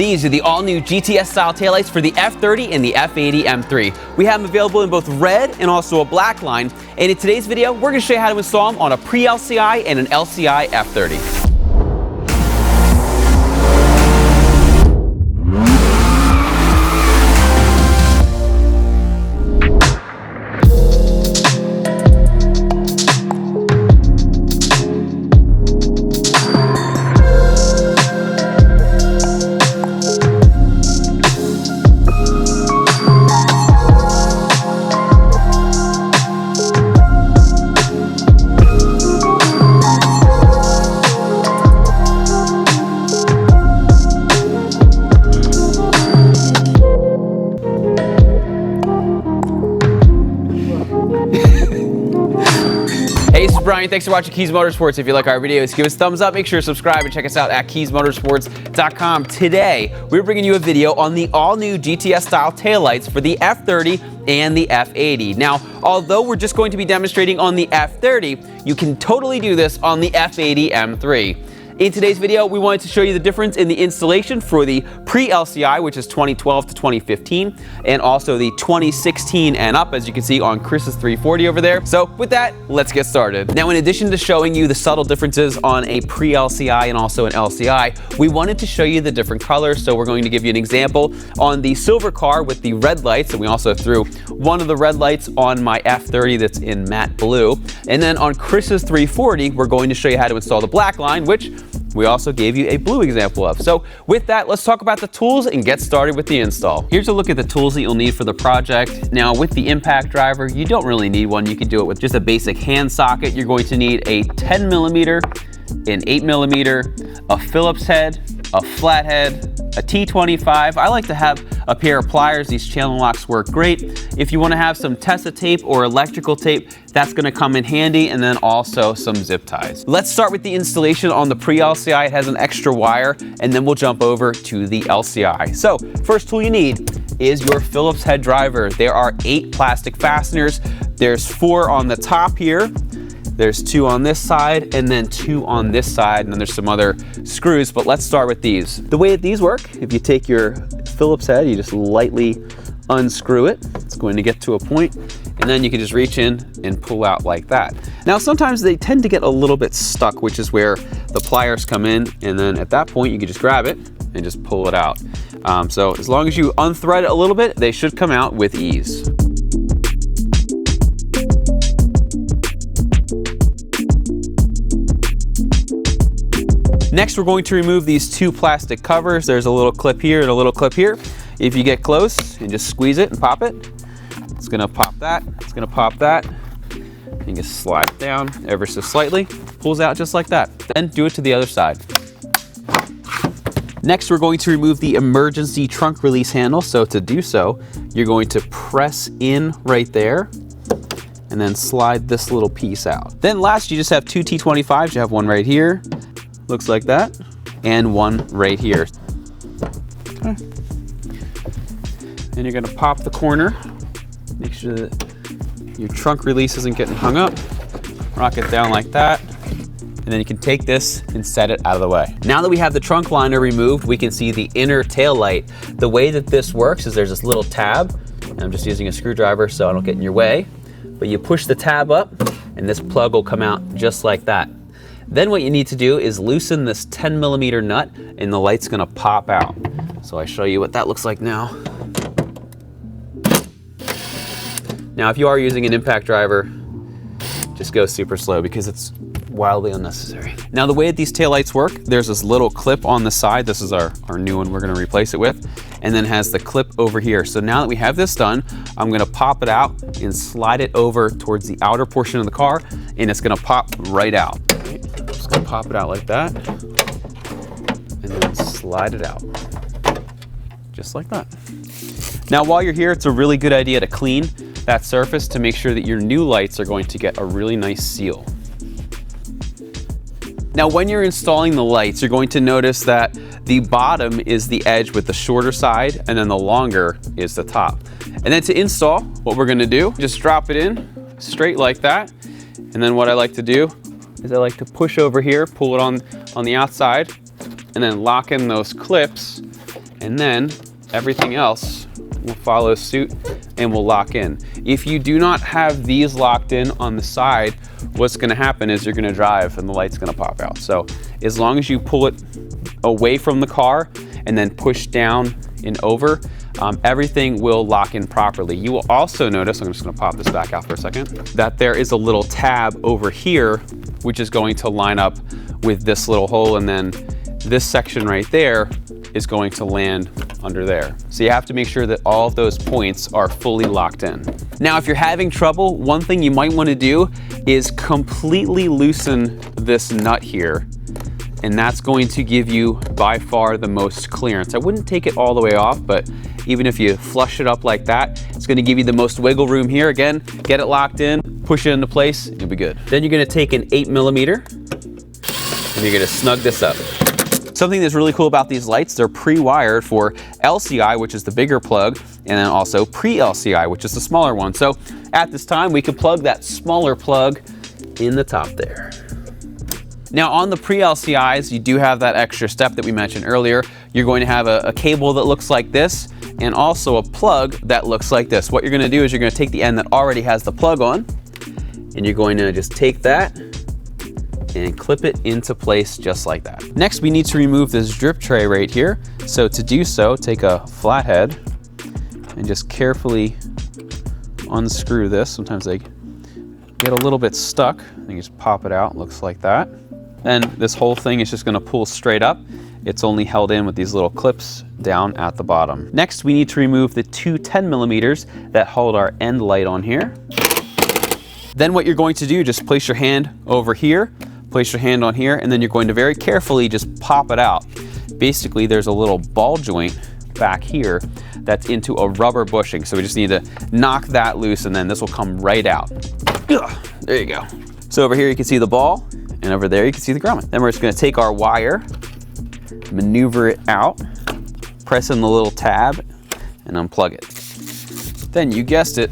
These are the all-new GTS style taillights for the F30 and the F80 M3. We have them available in both red and also a black line. And in today's video, we're going to show you how to install them on a pre-LCI and an LCI F30. Hey, this is Bryan. Thanks for watching Kies Motorsports. If you like our videos, give us a thumbs up. Make sure to subscribe and check us out at KiesMotorsports.com. Today, we're bringing you a video on the all-new GTS style taillights for the F30 and the F80. Now, although we're just going to be demonstrating on the F30, you can totally do this on the F80 M3. In today's video, we wanted to show you the difference in the installation for the pre-LCI, which is 2012 to 2015, and also the 2016 and up, as you can see on Chris's 340 over there. So with that, let's get started. Now, in addition to showing you the subtle differences on a pre-LCI and also an LCI, we wanted to show you the different colors. So we're going to give you an example on the silver car with the red lights, and we also threw one of the red lights on my F30 that's in matte blue. And then on Chris's 340, we're going to show you how to install the black line, which we also gave you a blue example of. So with that, let's talk about the tools and get started with the install. Here's a look at the tools that you'll need for the project. Now, with the impact driver, you don't really need one. You can do it with just a basic hand socket. You're going to need a 10mm, an 8mm, a Phillips head, a flathead, a T25. I like to have a pair of pliers. These channel locks work great. If you want to have some Tesa tape or electrical tape, that's going to come in handy, and then also some zip ties. Let's start with the installation on the pre-LCI. It has an extra wire, and then we'll jump over to the LCI. So first tool you need is your Phillips head driver. There are 8 plastic fasteners. There's 4 on the top here. There's 2 on this side, and then 2 on this side, and then there's some other screws, but let's start with these. The way that these work, if you take your Phillips head, you just lightly unscrew it. It's going to get to a point, and then you can just reach in and pull out like that. Now, sometimes they tend to get a little bit stuck, which is where the pliers come in, and then at that point, you can just grab it and just pull it out. So as long as you unthread it a little bit, they should come out with ease. Next, we're going to remove these 2 plastic covers. There's a little clip here and a little clip here. If you get close and just squeeze it and pop it, it's gonna pop that, it's gonna pop that, and just slide it down ever so slightly. Pulls out just like that. Then do it to the other side. Next, we're going to remove the emergency trunk release handle. So to do so, you're going to press in right there and then slide this little piece out. Then last, you just have 2 T25s. You have one right here. Looks like that, and one right here. Okay. And you're gonna pop the corner, make sure that your trunk release isn't getting hung up, rock it down like that, and then you can take this and set it out of the way. Now that we have the trunk liner removed, we can see the inner tail light. The way that this works is there's this little tab, and I'm just using a screwdriver so I don't get in your way, but you push the tab up, and this plug will come out just like that. Then what you need to do is loosen this 10mm nut, and the light's gonna pop out. So I show you what that looks like now. Now, if you are using an impact driver, just go super slow because it's wildly unnecessary. Now, the way that these taillights work, there's this little clip on the side. This is our new one we're gonna replace it with, and then has the clip over here. So now that we have this done, I'm gonna pop it out and slide it over towards the outer portion of the car, and it's gonna pop right out. Just gonna pop it out like that, and then slide it out, just like that. Now, while you're here, it's a really good idea to clean that surface to make sure that your new lights are going to get a really nice seal. Now, when you're installing the lights, you're going to notice that the bottom is the edge with the shorter side, and then the longer is the top. And then to install, what we're gonna do, just drop it in straight like that. And then what I like to do is I like to push over here, pull it on the outside, and then lock in those clips, and then everything else will follow suit and will lock in. If you do not have these locked in on the side, what's gonna happen is you're gonna drive and the light's gonna pop out. So as long as you pull it away from the car and then push down and over, everything will lock in properly. You will also notice, I'm just gonna pop this back out for a second, that there is a little tab over here, which is going to line up with this little hole, and then this section right there is going to land under there. So you have to make sure that all of those points are fully locked in. Now, if you're having trouble, one thing you might want to do is completely loosen this nut here, and that's going to give you by far the most clearance. I wouldn't take it all the way off, but even if you flush it up like that, it's gonna give you the most wiggle room here. Again, get it locked in, push it into place, and you'll be good. Then you're gonna take an 8mm, and you're gonna snug this up. Something that's really cool about these lights, they're pre-wired for LCI, which is the bigger plug, and then also pre-LCI, which is the smaller one. So at this time, we could plug that smaller plug in the top there. Now on the pre-LCIs, you do have that extra step that we mentioned earlier. You're going to have a cable that looks like this, and also a plug that looks like this. What you're gonna do is you're gonna take the end that already has the plug on, and you're going to just take that and clip it into place just like that. Next, we need to remove this drip tray right here. So to do so, take a flathead and just carefully unscrew this. Sometimes they get a little bit stuck. You just pop it out, looks like that. And this whole thing is just gonna pull straight up. It's only held in with these little clips down at the bottom. Next, we need to remove the two 10mm that hold our end light on here. Then what you're going to do, just place your hand over here, place your hand on here, and then you're going to very carefully just pop it out. Basically, there's a little ball joint back here that's into a rubber bushing. So we just need to knock that loose, and then this will come right out. There you go. So over here you can see the ball, and over there you can see the grommet. Then we're just gonna take our wire, maneuver it out, press in the little tab, and unplug it. Then you guessed it,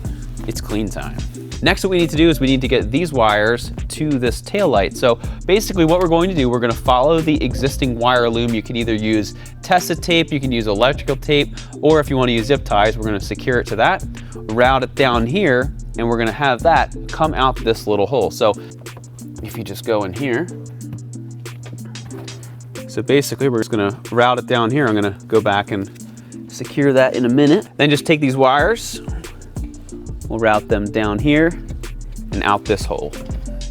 it's clean time. Next, what we need to do is we need to get these wires to this tail light. So basically what we're going to do, we're going to follow the existing wire loom. You can either use tested tape, you can use electrical tape, or if you want to use zip ties, we're going to secure it to that, route it down here, and we're going to have that come out this little hole. So if you just go in here, so basically we're just going to route it down here. I'm going to go back and secure that in a minute. Then just take these wires, we'll route them down here and out this hole.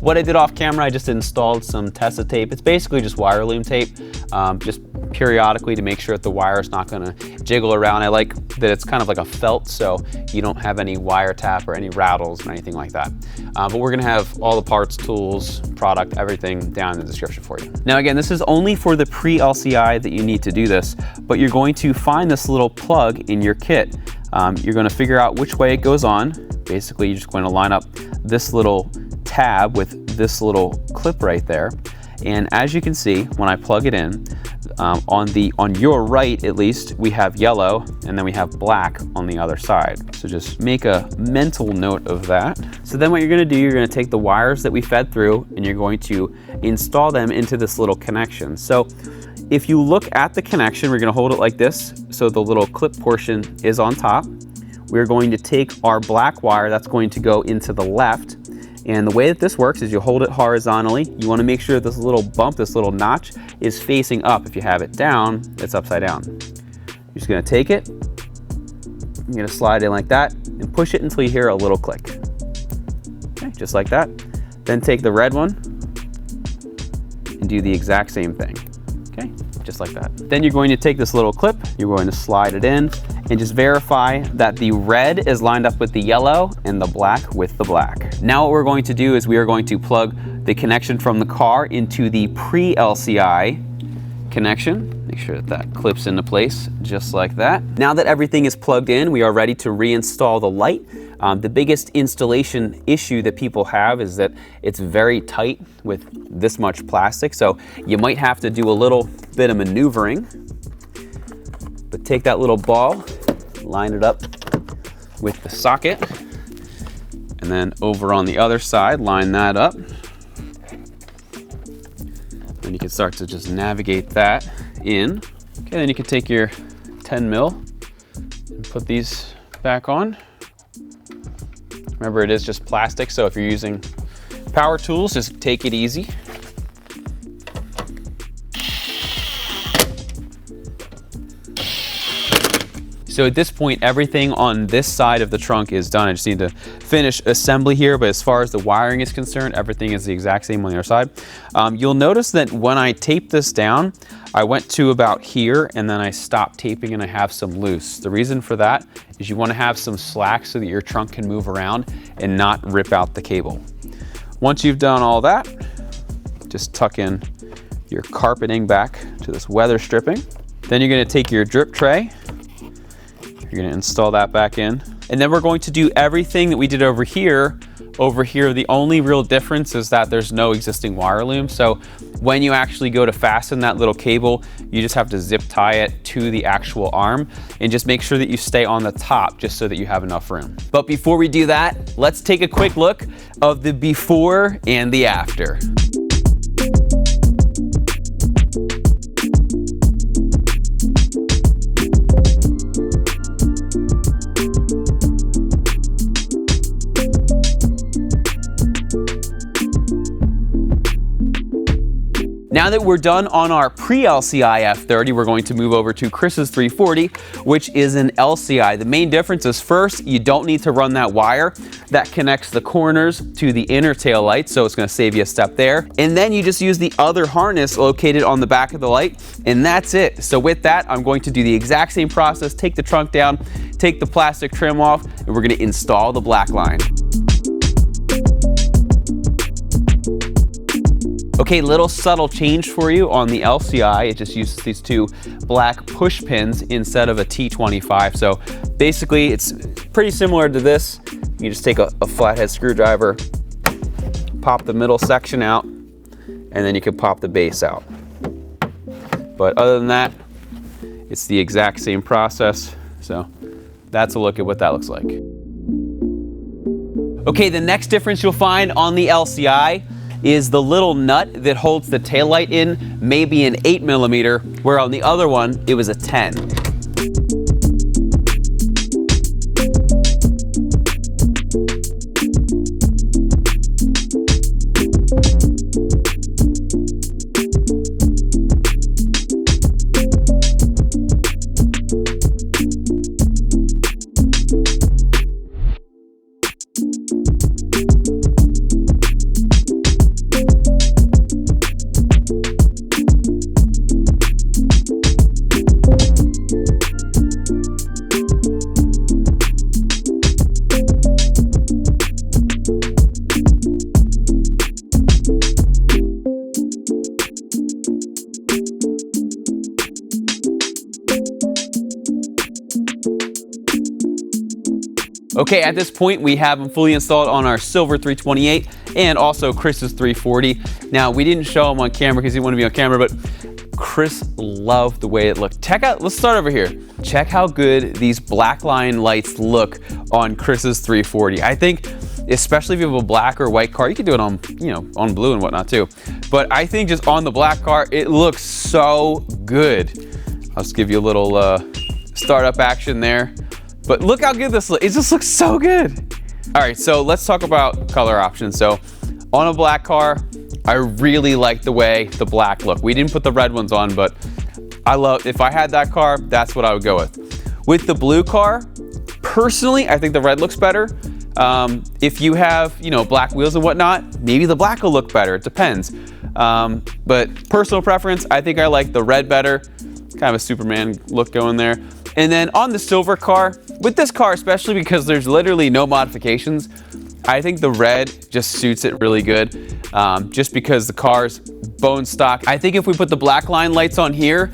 What I did off camera, I just installed some tested tape. It's basically just wire loom tape, just periodically to make sure that the wire is not gonna jiggle around. I like that it's kind of like a felt, so you don't have any wire tap or any rattles or anything like that. But we're gonna have all the parts, tools, product, everything down in the description for you. Now again, this is only for the pre-LCI that you need to do this, but you're going to find this little plug in your kit. You're gonna figure out which way it goes on. Basically, you're just going to line up this little tab with this little clip right there. And as you can see, when I plug it in, on your right at least, we have yellow, and then we have black on the other side. So just make a mental note of that. So then what you're gonna do, you're gonna take the wires that we fed through, and you're going to install them into this little connection. So if you look at the connection, we're gonna hold it like this, so the little clip portion is on top. We're going to take our black wire, that's going to go into the left. And the way that this works is you hold it horizontally. You wanna make sure this little bump, this little notch is facing up. If you have it down, it's upside down. You're just gonna take it, you're gonna slide in like that, and push it until you hear a little click. Okay, just like that. Then take the red one and do the exact same thing. Okay, just like that. Then you're going to take this little clip, you're going to slide it in, and just verify that the red is lined up with the yellow and the black with the black. Now what we're going to do is we are going to plug the connection from the car into the pre-LCI connection. Make sure that that clips into place just like that. Now that everything is plugged in, we are ready to reinstall the light. The biggest installation issue that people have is that it's very tight with this much plastic, so you might have to do a little bit of maneuvering. But take that little ball, line it up with the socket, and then over on the other side, line that up. Then you can start to just navigate that in. Okay, then you can take your 10 mil and put these back on. Remember, it is just plastic, so if you're using power tools, just take it easy. So at this point, everything on this side of the trunk is done. I just need to finish assembly here, but as far as the wiring is concerned, everything is the exact same on the other side. You'll notice that when I tape this down, I went to about here and then I stopped taping and I have some loose. The reason for that is you want to have some slack so that your trunk can move around and not rip out the cable. Once you've done all that, just tuck in your carpeting back to this weather stripping. Then you're going to take your drip tray. You're going to install that back in. And then we're going to do everything that we did over here. Over here, the only real difference is that there's no existing wire loom. So when you actually go to fasten that little cable, you just have to zip tie it to the actual arm and just make sure that you stay on the top just so that you have enough room. But before we do that, let's take a quick look of the before and the after. Now that we're done on our pre-LCI F30, we're going to move over to Chris's 340, which is an LCI. The main difference is, first, you don't need to run that wire that connects the corners to the inner tail light, so it's going to save you a step there. And then you just use the other harness located on the back of the light, and that's it. So with that, I'm going to do the exact same process, take the trunk down, take the plastic trim off, and we're going to install the black line. Okay, little subtle change for you on the LCI. It just uses these two black push pins instead of a T25. So basically, it's pretty similar to this. You just take a flathead screwdriver, pop the middle section out, and then you can pop the base out. But other than that, it's the exact same process. So that's a look at what that looks like. Okay, the next difference you'll find on the LCI is the little nut that holds the taillight in, maybe an 8mm, where on the other one, it was a 10. Okay, at this point, we have them fully installed on our silver 328 and also Chris's 340. Now, we didn't show them on camera because he didn't want to be on camera, but Chris loved the way it looked. Check out, let's start over here. Check how good these black line lights look on Chris's 340. I think, especially if you have a black or white car, you can do it on, on blue and whatnot too. But I think just on the black car, it looks so good. I'll just give you a little startup action there. But look how good this looks. It just looks so good. All right, so let's talk about color options. So on a black car, I really like the way the black look. We didn't put the red ones on, but if I had that car, that's what I would go with. With the blue car, personally, I think the red looks better. If you have, black wheels and whatnot, maybe the black will look better. It depends. But personal preference, I think I like the red better. Kind of a Superman look going there. And then on the silver car, with this car especially because there's literally no modifications, I think the red just suits it really good, just because the car's bone stock. I think if we put the black line lights on here,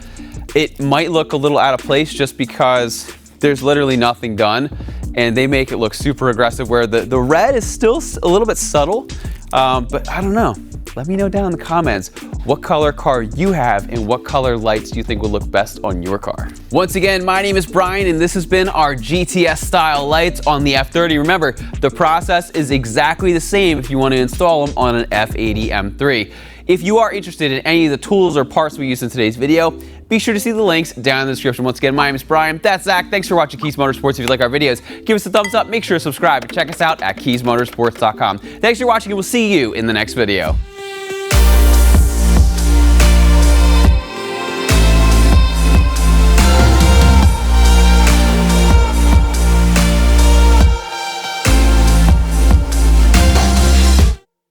it might look a little out of place just because there's literally nothing done, and they make it look super aggressive, where the red is still a little bit subtle, but I don't know. Let me know down in the comments what color car you have and what color lights do you think will look best on your car. Once again, my name is Brian and this has been our GTS style lights on the F30. Remember, the process is exactly the same if you want to install them on an F80 M3. If you are interested in any of the tools or parts we use in today's video, be sure to see the links down in the description. Once again, my name is Brian. That's Zach. Thanks for watching Kies Motorsports. If you like our videos, give us a thumbs up. Make sure to subscribe and check us out at KiesMotorsports.com. Thanks for watching, and we'll see you in the next video.